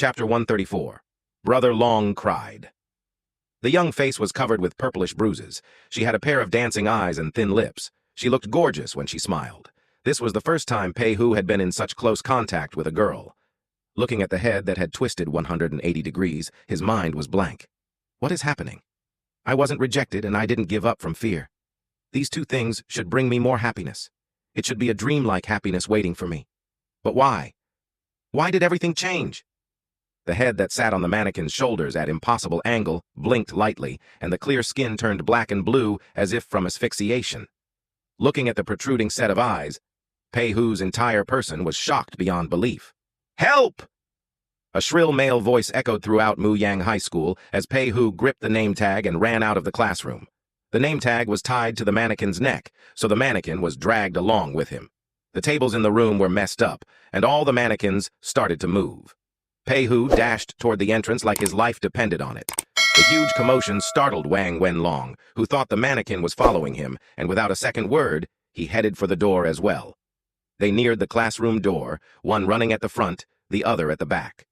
Chapter 134. Brother Long cried. The young face was covered with purplish bruises. She had a pair of dancing eyes and thin lips. She looked gorgeous when she smiled. This was the first time Pei Hu had been in such close contact with a girl. Looking at the head that had twisted 180 degrees, his mind was blank. What is happening? I wasn't rejected and I didn't give up from fear. These two things should bring me more happiness. It should be a dreamlike happiness waiting for me. But why? Why did everything change? The head that sat on the mannequin's shoulders at impossible angle blinked lightly, and the clear skin turned black and blue as if from asphyxiation. Looking at the protruding set of eyes, Pei Hu's entire person was shocked beyond belief. Help! A shrill male voice echoed throughout Muang High School as Pei Hu gripped the name tag and ran out of the classroom. The name tag was tied to the mannequin's neck, so the mannequin was dragged along with him. The tables in the room were messed up, and all the mannequins started to move. Pei Hu dashed toward the entrance like his life depended on it. The huge commotion startled Wang Wenlong, who thought the mannequin was following him, and without a second word, he headed for the door as well. They neared the classroom door, one running at the front, the other at the back.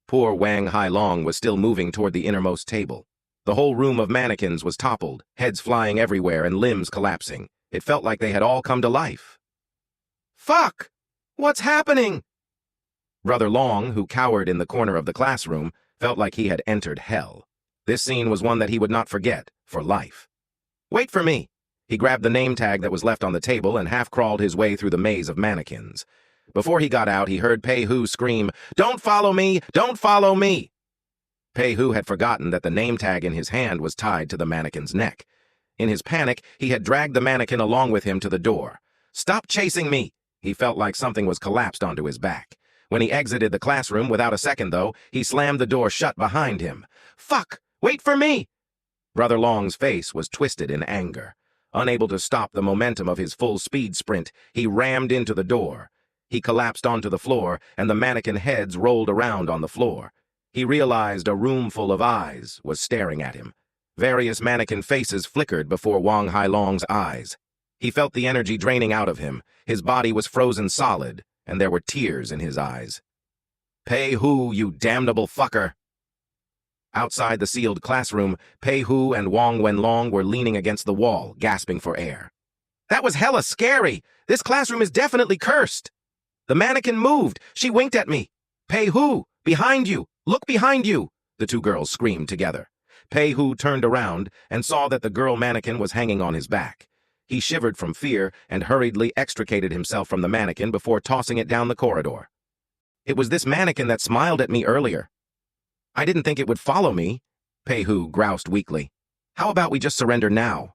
Poor Wang Hailong was still moving toward the innermost table. The whole room of mannequins was toppled, heads flying everywhere and limbs collapsing. It felt like they had all come to life. Fuck! What's happening? Brother Long, who cowered in the corner of the classroom, felt like he had entered hell. This scene was one that he would not forget for life. Wait for me! He grabbed the name tag that was left on the table and half-crawled his way through the maze of mannequins. Before he got out, he heard Pei Hu scream, "Don't follow me! Don't follow me!" Pei Hu had forgotten that the name tag in his hand was tied to the mannequin's neck. In his panic, he had dragged the mannequin along with him to the door. "Stop chasing me!" He felt like something was collapsed onto his back. When he exited the classroom without a second, though, he slammed the door shut behind him. Fuck! Wait for me! Brother Long's face was twisted in anger. Unable to stop the momentum of his full-speed sprint, he rammed into the door. He collapsed onto the floor, and the mannequin heads rolled around on the floor. He realized a room full of eyes was staring at him. Various mannequin faces flickered before Wang Hailong's eyes. He felt the energy draining out of him. His body was frozen solid, and there were tears in his eyes. Pei Hu, you damnable fucker! Outside the sealed classroom, Pei Hu and Wang Wenlong were leaning against the wall, gasping for air. That was hella scary! This classroom is definitely cursed! The mannequin moved! She winked at me! Pei Hu! Behind you! Look behind you! The two girls screamed together. Pei Hu turned around and saw that the girl mannequin was hanging on his back. He shivered from fear and hurriedly extricated himself from the mannequin before tossing it down the corridor. It was this mannequin that smiled at me earlier. I didn't think it would follow me, Pei Hu groused weakly. How about we just surrender now?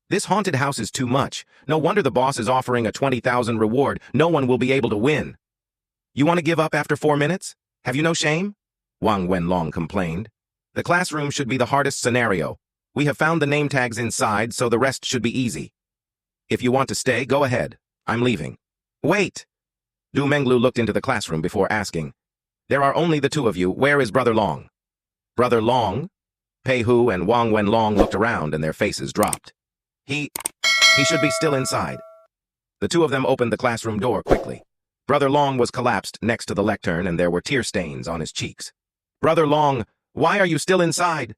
This haunted house is too much. No wonder the boss is offering a 20,000 reward. No one will be able to win. You want to give up after 4 minutes? Have you no shame? Wang Wenlong complained. The classroom should be the hardest scenario. We have found the name tags inside, so the rest should be easy. If you want to stay, go ahead. I'm leaving. Wait! Du Menglu looked into the classroom before asking. There are only the two of you. Where is Brother Long? Brother Long? Pei Hu and Wang Wenlong looked around and their faces dropped. He should be still inside. The two of them opened the classroom door quickly. Brother Long was collapsed next to the lectern and there were tear stains on his cheeks. Brother Long, why are you still inside?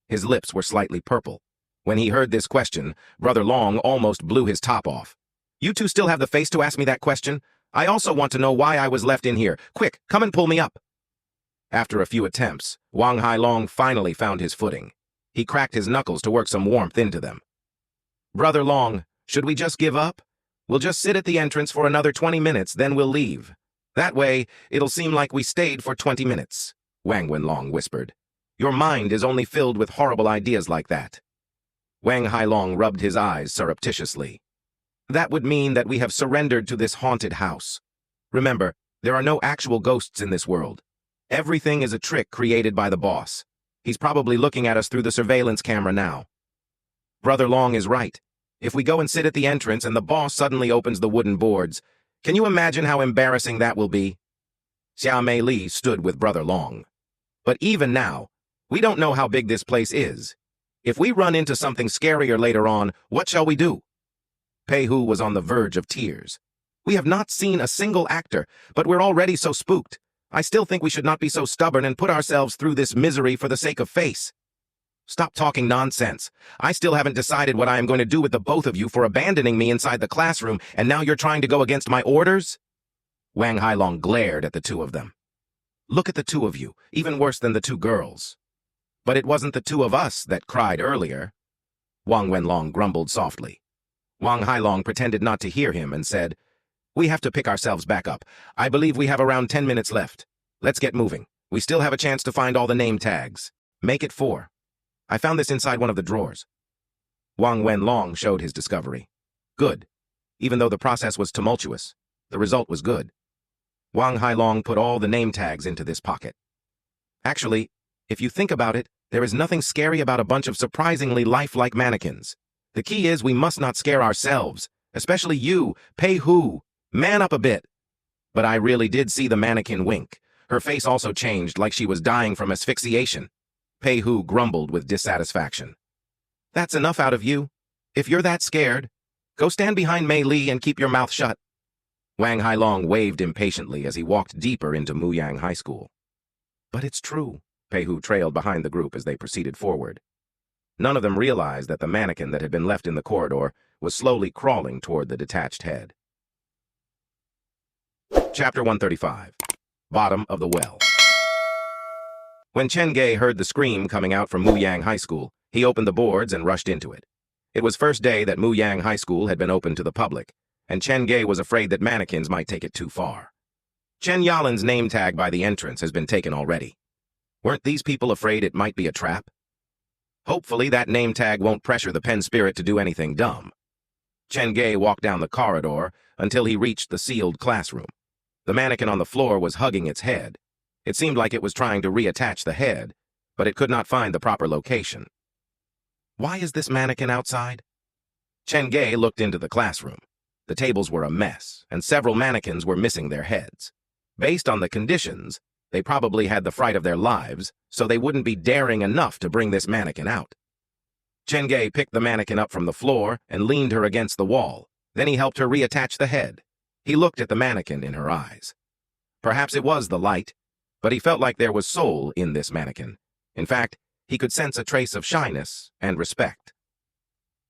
His lips were slightly purple. When he heard this question, Brother Long almost blew his top off. You two still have the face to ask me that question? I also want to know why I was left in here. Quick, come and pull me up. After a few attempts, Wang Hailong finally found his footing. He cracked his knuckles to work some warmth into them. Brother Long, should we just give up? We'll just sit at the entrance for another 20 minutes, then we'll leave. That way, it'll seem like we stayed for 20 minutes, Wang Wenlong whispered. Your mind is only filled with horrible ideas like that. Wang Hailong rubbed his eyes surreptitiously. That would mean that we have surrendered to this haunted house. Remember, there are no actual ghosts in this world. Everything is a trick created by the boss. He's probably looking at us through the surveillance camera now. Brother Long is right. If we go and sit at the entrance and the boss suddenly opens the wooden boards, can you imagine how embarrassing that will be? Xia Mei Li stood with Brother Long. But even now, we don't know how big this place is. If we run into something scarier later on, what shall we do? Pei Hu was on the verge of tears. We have not seen a single actor, but we're already so spooked. I still think we should not be so stubborn and put ourselves through this misery for the sake of face. Stop talking nonsense. I still haven't decided what I am going to do with the both of you for abandoning me inside the classroom, and now you're trying to go against my orders? Muang High glared at the two of them. Look at the two of you, even worse than the two girls. But it wasn't the two of us that cried earlier. Wang Wenlong grumbled softly. Muang High pretended not to hear him and said, We have to pick ourselves back up. I believe we have around 10 minutes left. Let's get moving. We still have a chance to find all the name tags. Make it 4. I found this inside one of the drawers. Wang Wenlong showed his discovery. Good. Even though the process was tumultuous, the result was good. Muang High put all the name tags into this pocket. Actually, if you think about it, there is nothing scary about a bunch of surprisingly lifelike mannequins. The key is we must not scare ourselves, especially you, Pei Hu. Man up a bit. But I really did see the mannequin wink. Her face also changed like she was dying from asphyxiation. Pei Hu grumbled with dissatisfaction. That's enough out of you. If you're that scared, go stand behind Mei Li and keep your mouth shut. Muang High waved impatiently as he walked deeper into Muang High School. But it's true. Pei Hu trailed behind the group as they proceeded forward. None of them realized that the mannequin that had been left in the corridor was slowly crawling toward the detached head. Chapter 135. Bottom of the Well. When Chen Ge heard the scream coming out from Muang High School, he opened the boards and rushed into it. It was first day that Muang High School had been opened to the public, and Chen Ge was afraid that mannequins might take it too far. Chen Yalin's name tag by the entrance has been taken already. Weren't these people afraid it might be a trap? Hopefully that name tag won't pressure the pen spirit to do anything dumb. Chen Ge walked down the corridor until he reached the sealed classroom. The mannequin on the floor was hugging its head. It seemed like it was trying to reattach the head, but it could not find the proper location. Why is this mannequin outside? Chen Ge looked into the classroom. The tables were a mess, and several mannequins were missing their heads. Based on the conditions, they probably had the fright of their lives, so they wouldn't be daring enough to bring this mannequin out. Chen Ge picked the mannequin up from the floor and leaned her against the wall. Then he helped her reattach the head. He looked at the mannequin in her eyes. Perhaps it was the light, but he felt like there was soul in this mannequin. In fact, he could sense a trace of shyness and respect.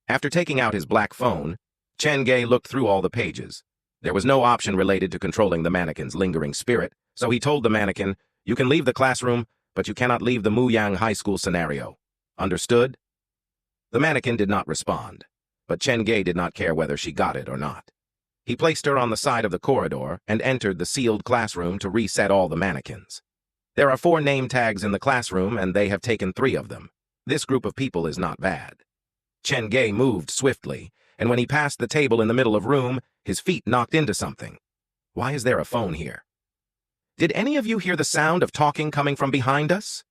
After taking out his black phone, Chen Ge looked through all the pages. There was no option related to controlling the mannequin's lingering spirit, so he told the mannequin, You can leave the classroom, but you cannot leave the Muang High School scenario. Understood? The mannequin did not respond, but Chen Ge did not care whether she got it or not. He placed her on the side of the corridor and entered the sealed classroom to reset all the mannequins. There are 4 name tags in the classroom, and they have taken 3 of them. This group of people is not bad. Chen Ge moved swiftly, and when he passed the table in the middle of room, his feet knocked into something. Why is there a phone here? Did any of you hear the sound of talking coming from behind us?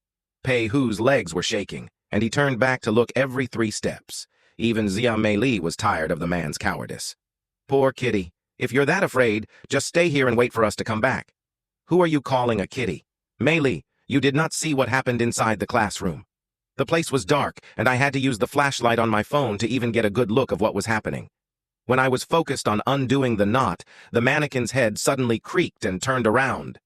Pei Hu's legs were shaking, and he turned back to look every 3 steps. Even Zia Mei Li was tired of the man's cowardice. Poor kitty. If you're that afraid, just stay here and wait for us to come back. Who are you calling a kitty? Mei Li, you did not see what happened inside the classroom. The place was dark, and I had to use the flashlight on my phone to even get a good look of what was happening. When I was focused on undoing the knot, the mannequin's head suddenly creaked and turned around.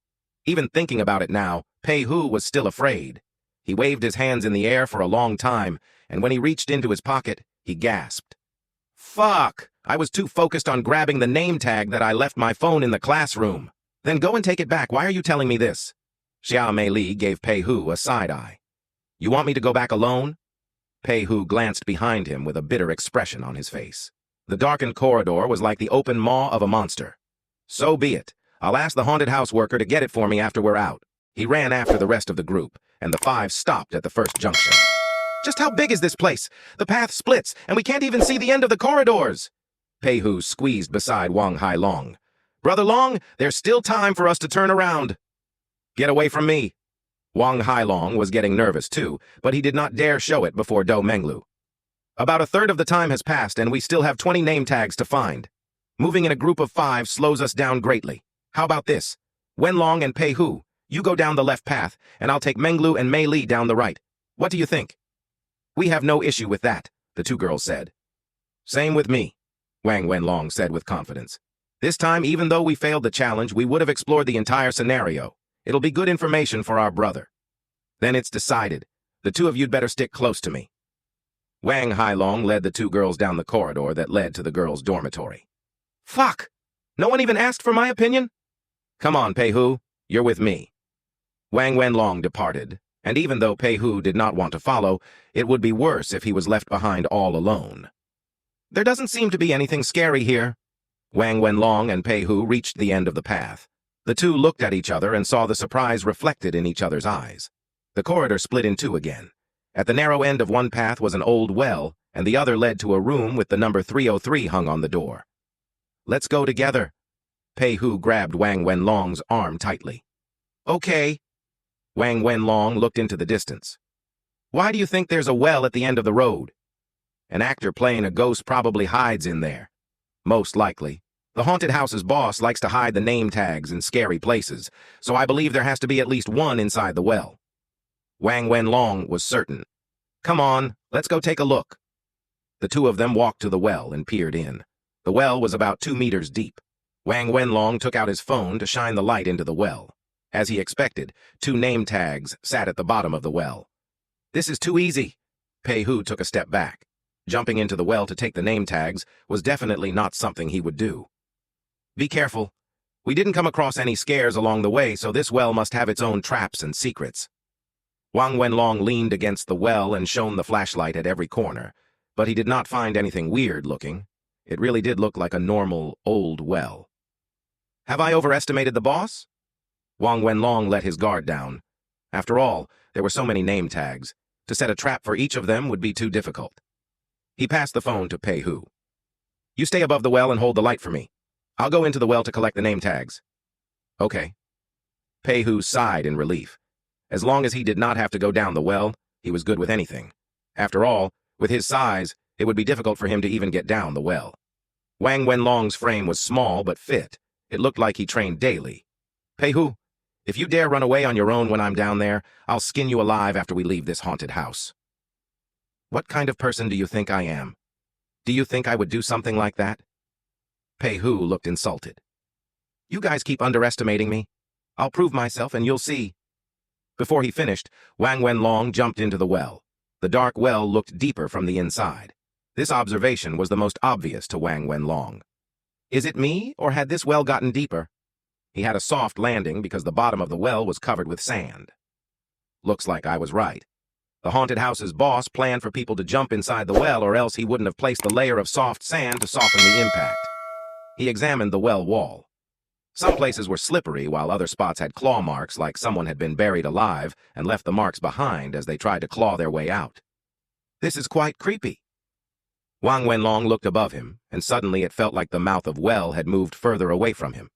Even thinking about it now, Pei Hu was still afraid. He waved his hands in the air for a long time, and when he reached into his pocket, he gasped. Fuck! I was too focused on grabbing the name tag that I left my phone in the classroom. Then go and take it back. Why are you telling me this? Xia Mei Li gave Pei Hu a side eye. You want me to go back alone? Pei Hu glanced behind him with a bitter expression on his face. The darkened corridor was like the open maw of a monster. So be it. I'll ask the haunted house worker to get it for me after we're out. He ran after the rest of the group, and the 5 stopped at the first junction. Just how big is this place? The path splits, and we can't even see the end of the corridors. Pei Hu squeezed beside Muang High. Brother Long, there's still time for us to turn around. Get away from me. Muang High was getting nervous too, but he did not dare show it before Do Menglu. About a third of the time has passed, and we still have 20 name tags to find. Moving in a group of 5 slows us down greatly. How about this? Wenlong and Pei Hu, you go down the left path, and I'll take Menglu and Mei Li down the right. What do you think? We have no issue with that, the 2 girls said. Same with me, Wang Wenlong said with confidence. This time, even though we failed the challenge, we would have explored the entire scenario. It'll be good information for our brother. Then it's decided. The two of you'd better stick close to me. Muang High led the two girls down the corridor that led to the girls' dormitory. Fuck! No one even asked for my opinion? Come on, Pei-hu, you're with me. Wang Wenlong departed, and even though Pei-hu did not want to follow, it would be worse if he was left behind all alone. There doesn't seem to be anything scary here. Wang Wenlong and Pei-hu reached the end of the path. The two looked at each other and saw the surprise reflected in each other's eyes. The corridor split in two again. At the narrow end of one path was an old well, and the other led to a room with the number 303 hung on the door. Let's go together. Pei-hu grabbed Wang Wenlong's arm tightly. Okay. Wang Wenlong looked into the distance. Why do you think there's a well at the end of the road? An actor playing a ghost probably hides in there. Most likely. The haunted house's boss likes to hide the name tags in scary places, so I believe there has to be at least one inside the well. Wang Wenlong was certain. Come on, let's go take a look. The two of them walked to the well and peered in. The well was about 2 meters deep. Wang Wenlong took out his phone to shine the light into the well. As he expected, 2 name tags sat at the bottom of the well. This is too easy. Pei-hu took a step back. Jumping into the well to take the name tags was definitely not something he would do. Be careful. We didn't come across any scares along the way, so this well must have its own traps and secrets. Wang Wenlong leaned against the well and shone the flashlight at every corner, but he did not find anything weird looking. It really did look like a normal, old well. Have I overestimated the boss? Wang Wenlong let his guard down. After all, there were so many name tags. To set a trap for each of them would be too difficult. He passed the phone to Pei-hu. You stay above the well and hold the light for me. I'll go into the well to collect the name tags. Okay. Pei-hu sighed in relief. As long as he did not have to go down the well, he was good with anything. After all, with his size, it would be difficult for him to even get down the well. Wang Wenlong's frame was small but fit. It looked like he trained daily. Pei-hu, if you dare run away on your own when I'm down there, I'll skin you alive after we leave this haunted house. What kind of person do you think I am? Do you think I would do something like that? Pei-hu looked insulted. You guys keep underestimating me. I'll prove myself and you'll see. Before he finished, Wang Wenlong jumped into the well. The dark well looked deeper from the inside. This observation was the most obvious to Wang Wenlong. Is it me, or had this well gotten deeper? He had a soft landing because the bottom of the well was covered with sand. Looks like I was right. The haunted house's boss planned for people to jump inside the well, or else he wouldn't have placed the layer of soft sand to soften the impact. He examined the well wall. Some places were slippery, while other spots had claw marks like someone had been buried alive and left the marks behind as they tried to claw their way out. This is quite creepy. Wang Wenlong looked above him, and suddenly it felt like the mouth of well had moved further away from him.